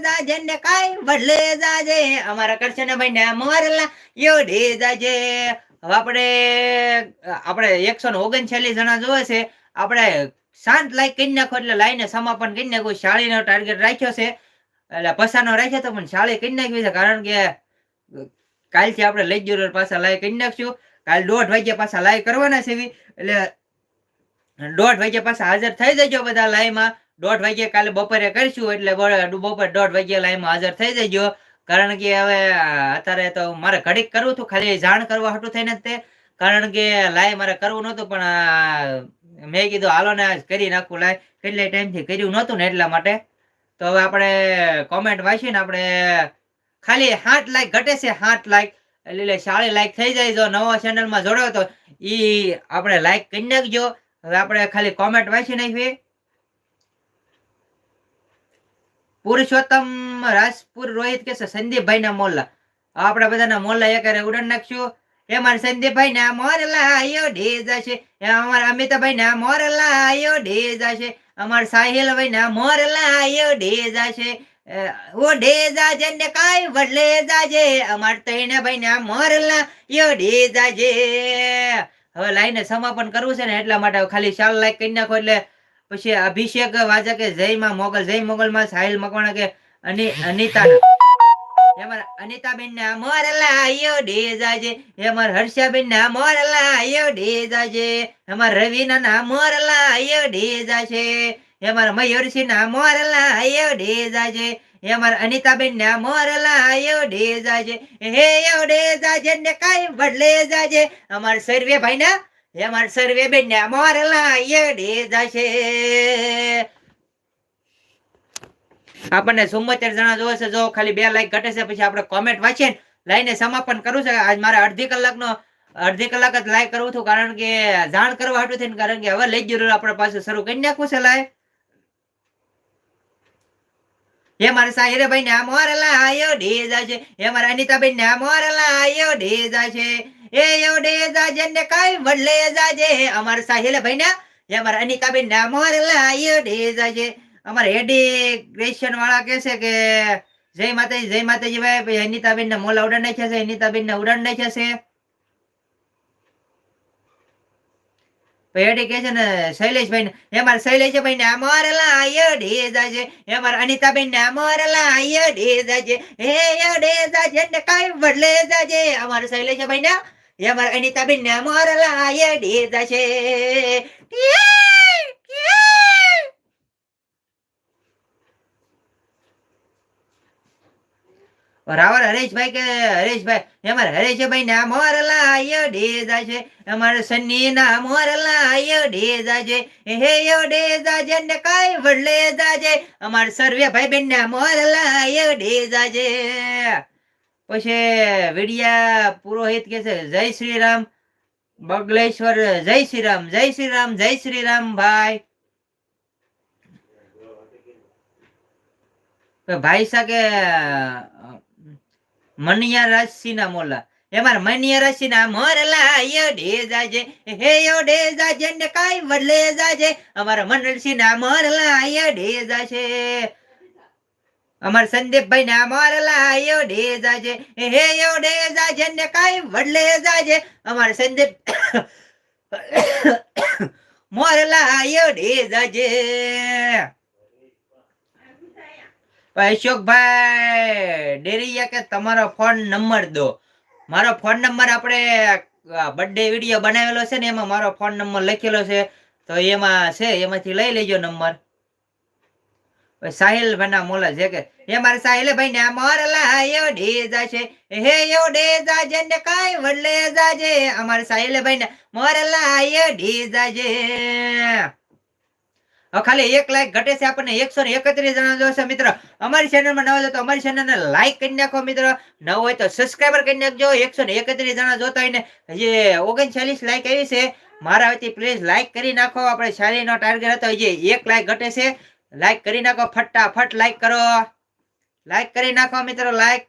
જાજે ને કાઈ બદલે જાજે અમારા કરશનભાઈ ને મોરલા યોડે જાજે. હવે આપણે 139 જણા જોવે છે. આપણે શાંત લાઈક કરી નાખો એટલે લાઈને સમાપન કરી નાખો. શાળીનો ટાર્ગેટ રાખ્યો છે એટલે પસાનો રાખ્યો તો પણ શાળી કરી નાખવી છે, કારણ કે કાલથી આપણે રેગ્યુલર પાછા લાઈક કરી નાખશું. કાલ 1:30 વાગ્યા પાછા લાઈક કરવાના છે એટલે 1:30 વાગ્યા પાછા હાજર થઈ જજો બધા લાઈવમાં. 1:30 વાગ્યે કાલે બપોરે કરીશું એટલે બપોરે 1:30 વાગ્યે લાઈવમાં હાજર થઈ જજો. કારણ કે હવે અત્યારે તો મારે ઘડીક કરવું હતું, ખાલી જાણ કરવા હાટું થઈને તે, કારણ કે લાઈવ મારે કરવું નતું પણ મેં કીધું હાલો ને આજ કરી નાખું લાઈવ. કેટલા ટાઈમથી કર્યું નતું ને એટલા માટે. તો હવે આપણે કોમેન્ટ વાંચીને આપણે ખાલી 7 લાઈક ઘટે છે, 7 લાઈક એટલે 40 લાઈક થઈ જાય. જો નવા ચેનલમાં જોડાવ તો ઈ આપણે લાઈક કરી નાખજો. હવે આપણે ખાલી કોમેન્ટ વાંચી નાખીએ. પુરુષોત્તમ રાજપુર રોહિત કે છે સંદીપભાઈ ના મોલ્લા. આપણે બધાના મોલ્લા એકારે ઉડાડ નાખશું. અમારા સંદીપભાઈ ના મોરલા આયો ઢેજા છે. અમારા અમિતાભાઈ ના મોરલા આયો ઢેજા છે. અમારા સાહિલભાઈ ના મોરલા આયો ઢેજા છે. ઓ ઢેજા છે ને કાઈ બદલે જાજે અમાર તૈણાભાઈ ના મોરલા યો ઢેજા છે. હવે લાઈને સમાપન કરવું છે ને એટલા માટે ખાલી 4 લાઈક કરી નાખો એટલે પછી અભિષેક વાજા કે જય માં મોગલ, જય મોગલ માં સાહિલ મકવાણા કે અનિતા એમાં અનિતાબેન ના મોરલા આયો ઢેજા છે. એમાં હર્ષાબેન ના મોરલા આયો ઢેજા છે. એમાં રવિના ના મોરલા આયો ઢેજા છે. એમાં મયુરસિંહ ના મોરલા આયો ઢેજા છે. એમાં અનિતાબેન ના મોરલા આયો ઢેજા છે. હે યો ઢેજા છે ને કાઈ બદલે જાજે અમાર સર્વે ભાઈ ના, અમાર સર્વે બેન ના મોરલા આયો ઢેજા છે. આપણને 74 જણા જોવે છે. જો ખાલી 2 લાઈક ઘટે છે પછી આપણે કોમેન્ટ વાંચીને લાઈને સમાપન કરવું છે. આજ મારે અડધી કલાક જ લાઈક કરવું હતું, કારણ કે જાણ કરવા હાટું થઈને, કારણ કે હવે રેગ્યુલર આપણે પાછું શરૂ કરી નાખવું છે લાઈવ. એ મારા સાહિરભાઈ ના મોરલા આયો ઢેજા છે. એ મારા અનિતાબેન ના મોરલા આયો ઢેજા છે. એ યો ઢેજા છે ને કાઈ બદલે જાજે અમારા સાહિલભાઈ ના, એ મારા અનિતાબેન ના મોરલા આયો ઢેજા છે. અમારા હેડી ક્રિશ્ચન વાળા કે છે કે જય માતાજી, જય માતાજી ભાઈ. અનિતાબેન ના મોલા ઉડાડ નાખ્યા છે, અનિતાબેન ના ઉડાડ નાખ્યા છે. પેડી કે છે ને શૈલેષભાઈ ને, એમાર શૈલેષભાઈ ને મોરલા આયો ઢેજા છે. એમાર અનિતાબેન ને મોરલા આયો ઢેજા છે. હે યો ઢેજા છે ને કાઈ બદલે જાજે અમાર શૈલેષભાઈ ને, એમાર અનિતાબેન ને મોરલા આયો ઢેજા છે. રાવર હરેશભાઈ કે હરેશભાઈ, અમારે હરેશભાઈ ના મોરલા આયો ઢેજા છે. અમારે સન્ની ના મોરલા આયો ઢેજા છે. હે યો ઢેજા છે ને કાઈ બદલે જાજે અમારે સર્વે ભાઈ બેન ના મોરલા આયો ઢેજા છે. પછી વિડિયા પુરોહિત કે છે જય શ્રી રામ બગલેશ્વર, જય શ્રી રામ, જય શ્રી રામ, જય શ્રી રામ ભાઈ. ભાઈ સાકે મનિયા રાશિ ના મોલા, એમાં મનિયા રાશિ ના મોરલા આયો ઢેજા છે. હે યો ઢેજા છે ને કાઈ બદલે જાજે અમારા મનરસિંહ ના મોરલા આયો ઢેજા છે. અમાર સંદીપભાઈ ના મોરલા આયો ઢેજા છે. હે યો ઢેજા છે ને કાઈ બદલે જાજે અમાર સંદીપ મોરલા આયો ઢેજા છે. અશોકભાઈ ડેરિયા કે તમારો ફોન નંબર દો. મારો ફોન નંબર આપણે બર્થડે વિડીયો બનાવેલો છે ને એમાં મારો ફોન નંબર લખેલો છે, તો એમાં છે, એમાંથી લઈ લેજો નંબર. સાહિલ ભાઈ મોલા છે કે એ મારા સાહિલ ભાઈ ને મોરલા આયો ઢેજા છે. હે યો ઢેજા છે ને કાઈ બદલે જાજે અમારા સાહિલ ભાઈ ને મોરલા આયો ઢેજા છે. ખાલી 1 લાઈક ઘટે છે. આપણને 131 જણા જોશે મિત્ર. અમારી ચેનલમાં નવા છો તો અમારી ચેનલને લાઈક કરી નાખો મિત્ર. ન હોય તો સબસ્ક્રાઇબર કરી નાખજો. 131 જણા જોતા હોય ને હજી 39 લાઈક આવી છે. મારા વતી પ્લીઝ લાઈક કરી નાખો. આપણે શાળીનો ટાર્ગેટ હતો હજી 1 લાઈક ઘટે છે. લાઈક કરી નાખો, ફટાફટ લાઈક કરો. લાઈક કરી નાખો મિત્રો, લાઈક.